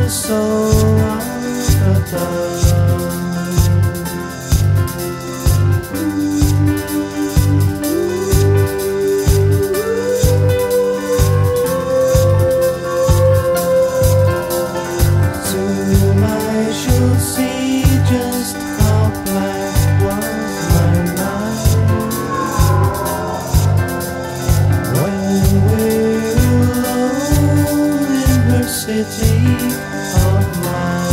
the soul of the dove. Soon I shall see just how black was my night. When we're alone in her city of mine.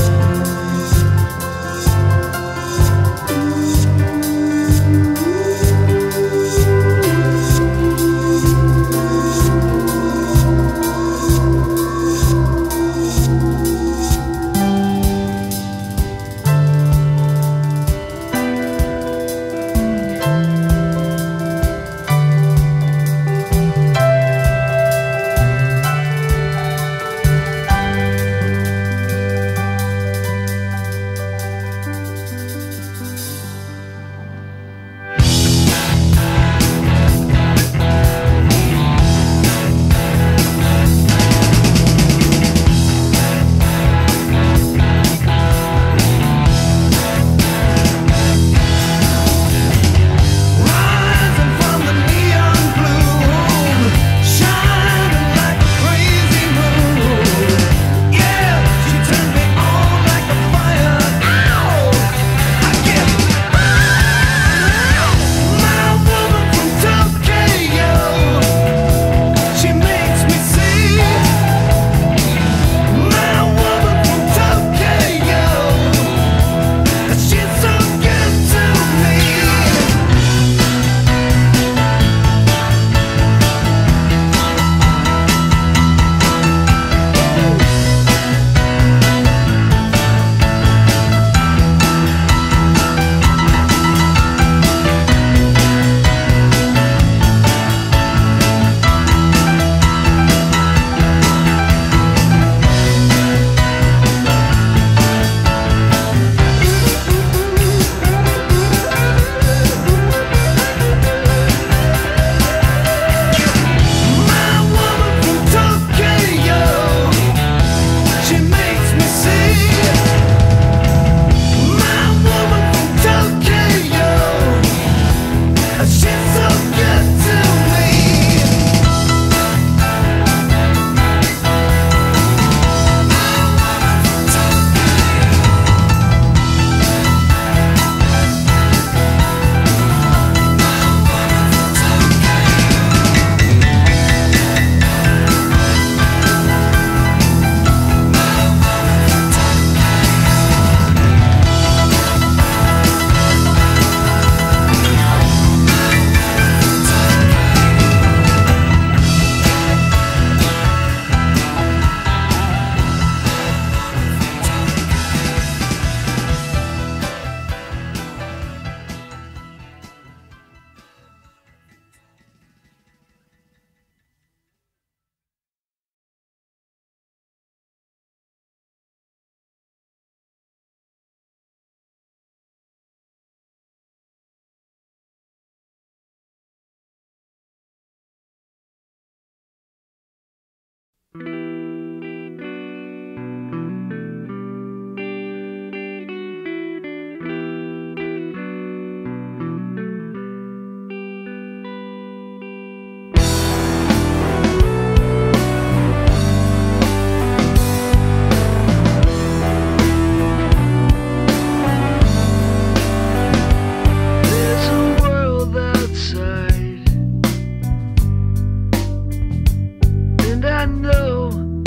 I know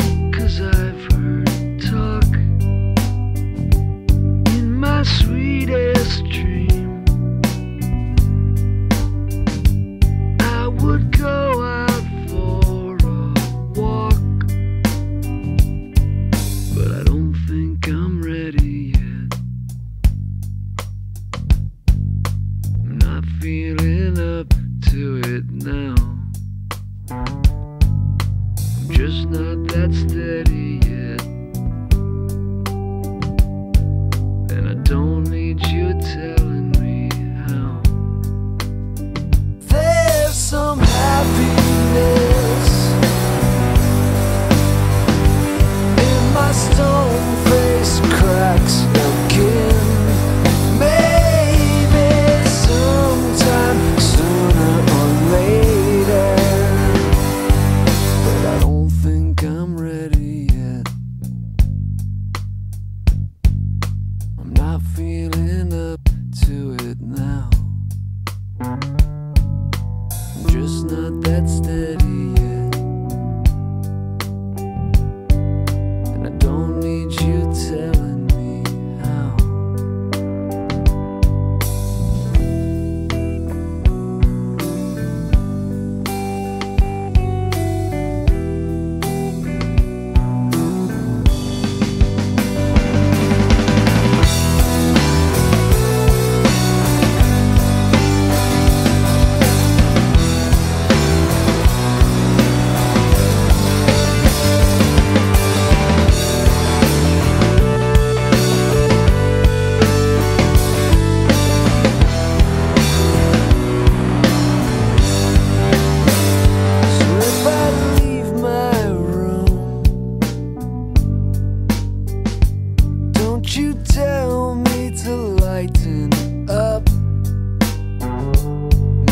you tell me to lighten up?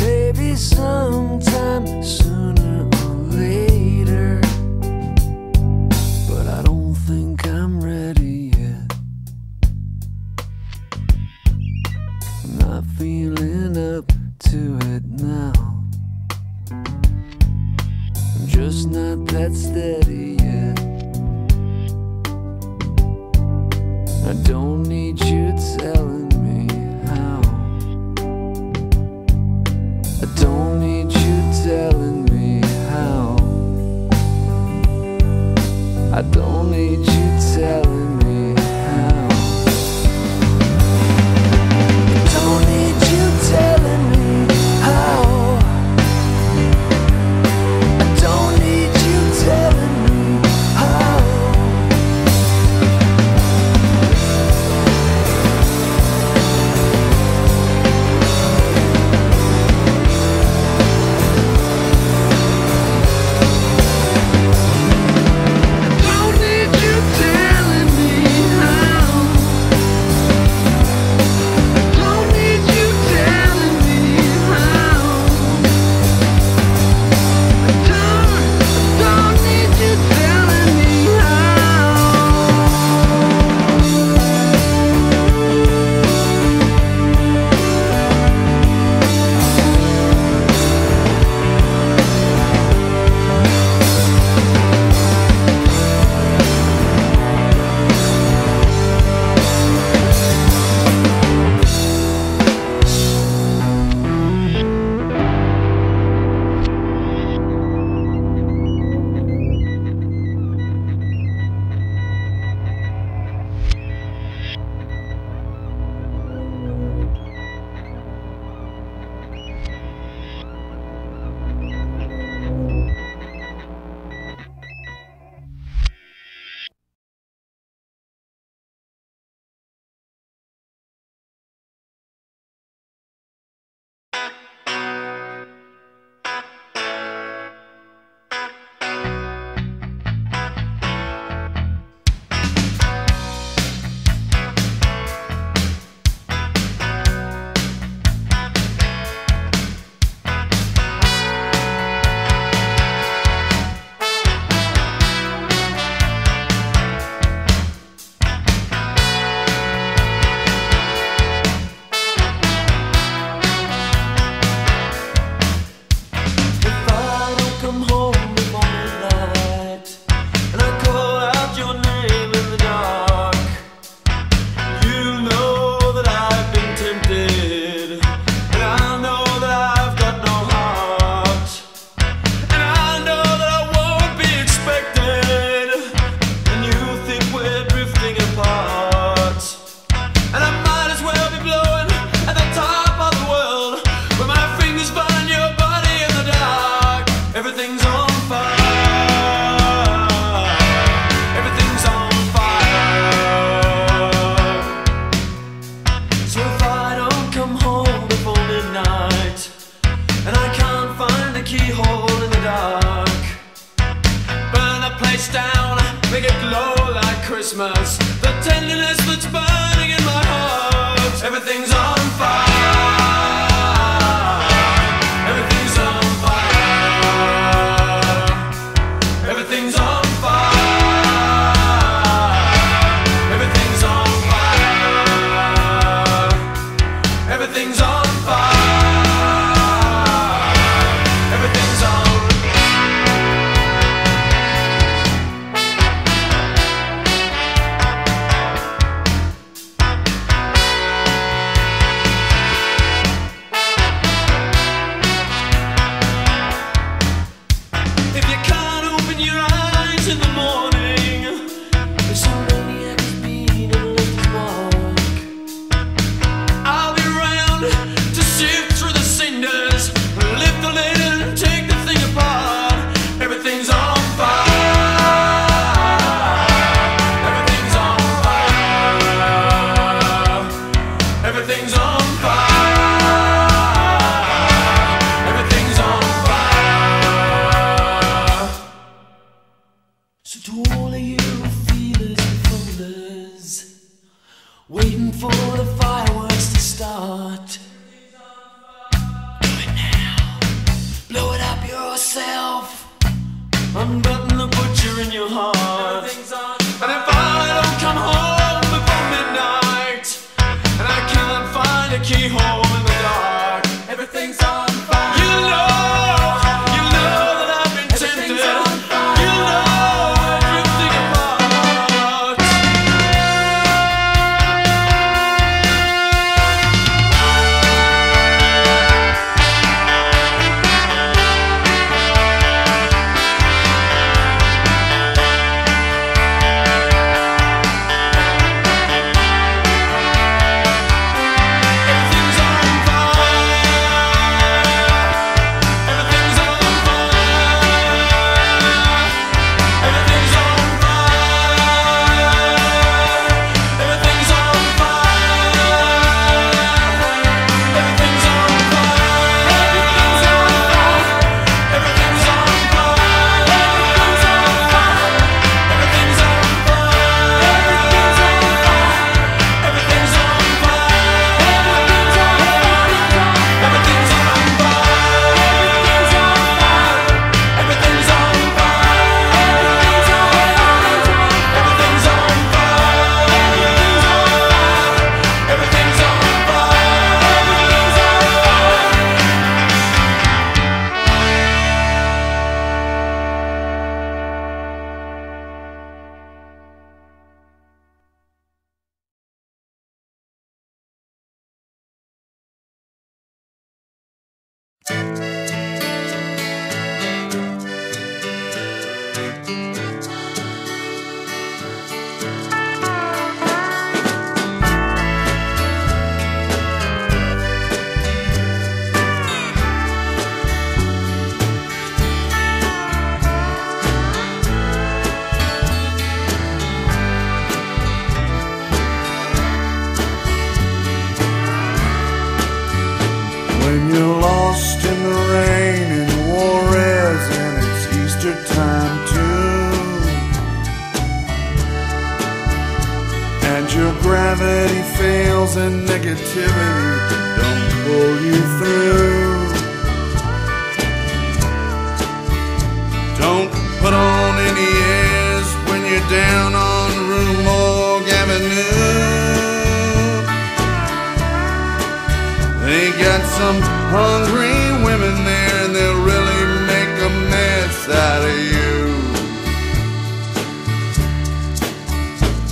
Maybe sometime sooner or later, but I don't think I'm ready yet. I'm not feeling up to it now. I'm just not that steady yet. I don't need you telling me how. I don't need you telling me how. I don't need you telling me how. I don't need you telling me how. I don't need you telling me how. Christmas, the tenderness that's burning in my heart. Everything's on fire. Everything's on fire. Everything's on fire. Everything's on fire. Everything's on fire. Everything's on. for the fireworks to start. Do it now. Blow it up yourself. Unbutton the butcher in your heart. And if I don't come home before midnight, and I can't find a keyhole in the dark, everything's on fire. You know that I've been tempted. You know we're drifting apart. When you're lost in the rain and war is and it's Easter time too, and your gravity fails and negativity don't pull you through, don't put on any airs when you're down on Rue Morgue Avenue. They got some hungry women there and they'll really make a mess out of you.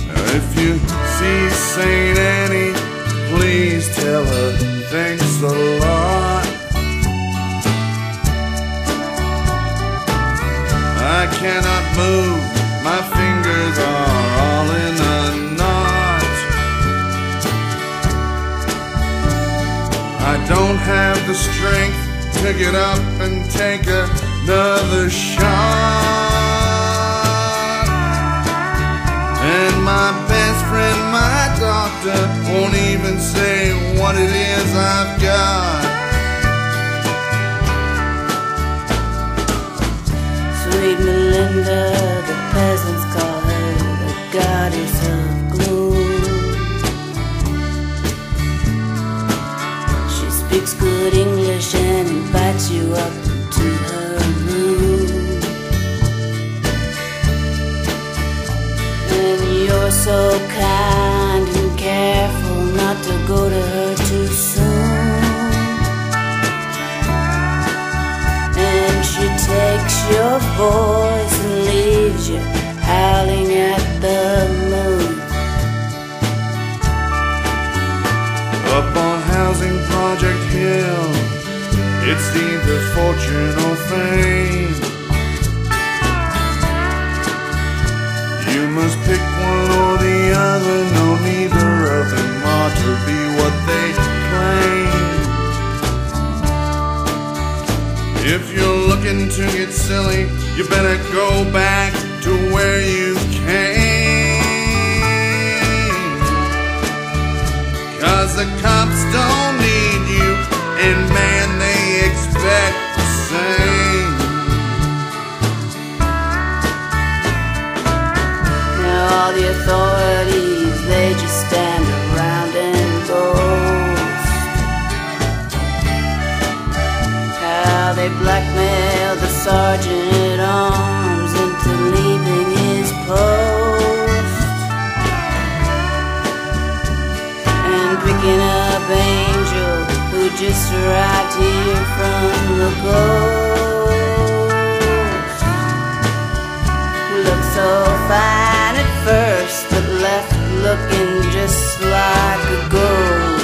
Now if you see Saint Annie, please tell her thanks a lot. I cannot move, my fingers are all in a knot. I don't have the strength to get up and take another shot. And my best friend, my doctor, won't even say what it is I've got. Sweet Melinda, the peasants call her the goddess of gloom. She speaks good English and invites you up to her room. And you're so kind and careful not to go to her too soon. And she takes your voice and leaves you howling at the moon. Up on Housing Project Hill, it's either fortune or fame. You must pick one or the other, no, neither of them ought to be what they claim. If you're looking to get silly, you better go back to where you came. 'Cause the cops don't need you, and man, they expect the same. Now all the authorities, they just stand around and just right here from the coast. Looked so fine at first, but left looking just like a ghost.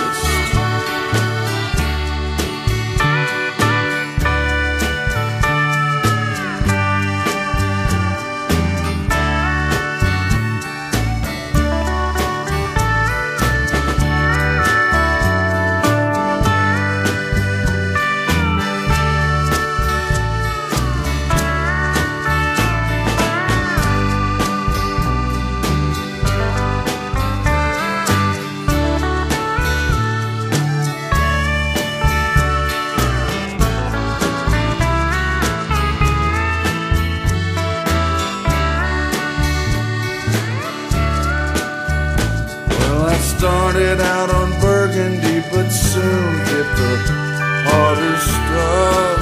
Started out on Burgundy, but soon hit the harder stuff.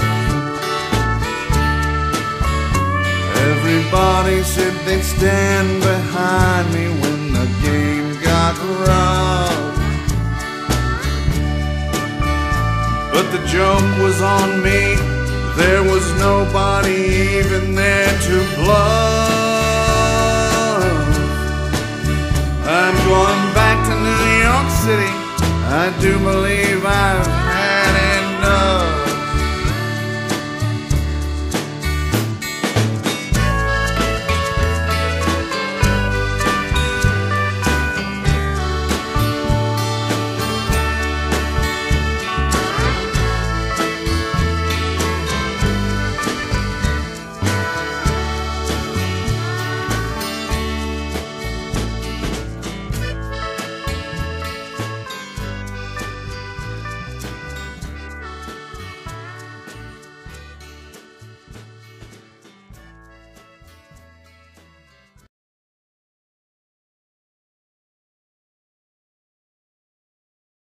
Everybody said they'd stand behind me when the game got rough. But the joke was on me, there was nobody even there to bluff. I'm going back to New York City, I do believe I've